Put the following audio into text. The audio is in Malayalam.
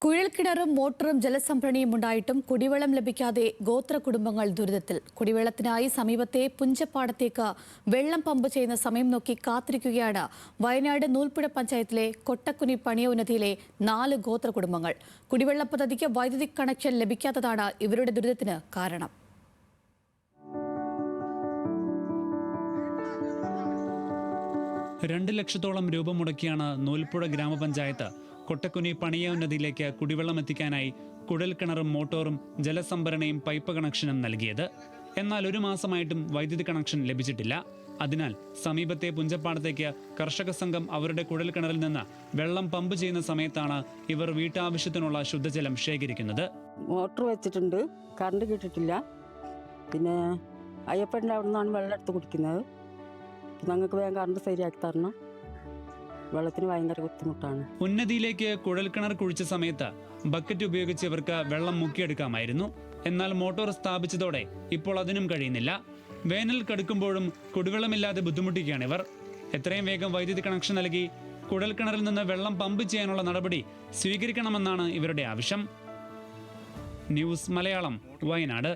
കുഴൽക്കിണറും മോട്ടറും ജലസംഭരണിയും ഉണ്ടായിട്ടും കുടിവെള്ളം ലഭിക്കാതെ ഗോത്ര കുടുംബങ്ങൾ ദുരിതത്തിൽ. കുടിവെള്ളത്തിനായി സമീപത്തെ പുഞ്ചപ്പാടത്തേക്ക് വെള്ളം പമ്പ് ചെയ്യുന്ന സമയം നോക്കി കാത്തിരിക്കുകയാണ് വയനാട് നൂൽപ്പുഴ പഞ്ചായത്തിലെ കൊട്ടക്കുനി പണിയോന്നതിയിലെ 4 ഗോത്ര കുടുംബങ്ങൾ. കുടിവെള്ള പദ്ധതിക്ക് വൈദ്യുതി കണക്ഷൻ ലഭിക്കാത്തതാണ് ഇവരുടെ ദുരിതത്തിന് കാരണം. $2 ലക്ഷത്തോളം രൂപ മുടക്കിയാണ് നൂൽപ്പുഴ ഗ്രാമപഞ്ചായത്ത് കൊട്ടക്കുനി പണിയോന്നതിയിലേക്ക് കുടിവെള്ളം എത്തിക്കാനായി കുഴൽക്കിണറും മോട്ടോറും ജലസംഭരണിയും പൈപ്പ് കണക്ഷനും നൽകിയത്. എന്നാൽ 1 മാസമായിട്ടും വൈദ്യുതി കണക്ഷൻ ലഭിച്ചിട്ടില്ല. അതിനാൽ സമീപത്തെ പുഞ്ചപ്പാടത്തേക്ക് കർഷക സംഘം അവരുടെ കുഴൽക്കിണറിൽ നിന്ന് വെള്ളം പമ്പ് ചെയ്യുന്ന സമയത്താണ് ഇവർ വീട്ടാവശ്യത്തിനുള്ള ശുദ്ധജലം ശേഖരിക്കുന്നത്. മോട്ടർ വെച്ചിട്ടുണ്ട്, കറണ്ട് കിട്ടിയിട്ടില്ല. പിന്നെ അയ്യപ്പൻ്റെ അവിടെ നിന്നാണ് വെള്ളം എടുത്ത് കുടിക്കുന്നത്. ഞങ്ങൾക്ക് വേഗം കറണ്ട് ശരിയാക്കി തരണം. വെള്ളത്തിന് ഭയങ്കര ബുദ്ധിമുട്ടാണ്. ഉന്നതിയിലേക്ക് കുഴൽക്കിണർ കുഴിച്ച സമയത്ത് ബക്കറ്റ് ഉപയോഗിച്ച് ഇവർക്ക് വെള്ളം മുക്കിയെടുക്കാമായിരുന്നു. എന്നാൽ മോട്ടോർ സ്ഥാപിച്ചതോടെ ഇപ്പോൾ അതിനും കഴിയുന്നില്ല. വേനൽ കടുക്കുമ്പോഴും കുടിവെള്ളമില്ലാതെ ബുദ്ധിമുട്ടിക്കുകയാണ് ഇവർ. എത്രയും വേഗം വൈദ്യുതി കണക്ഷൻ നൽകി കുഴൽക്കിണറിൽ നിന്ന് വെള്ളം പമ്പ് ചെയ്യാനുള്ള നടപടി സ്വീകരിക്കണമെന്നാണ് ഇവരുടെ ആവശ്യം. ന്യൂസ് മലയാളം, വയനാട്.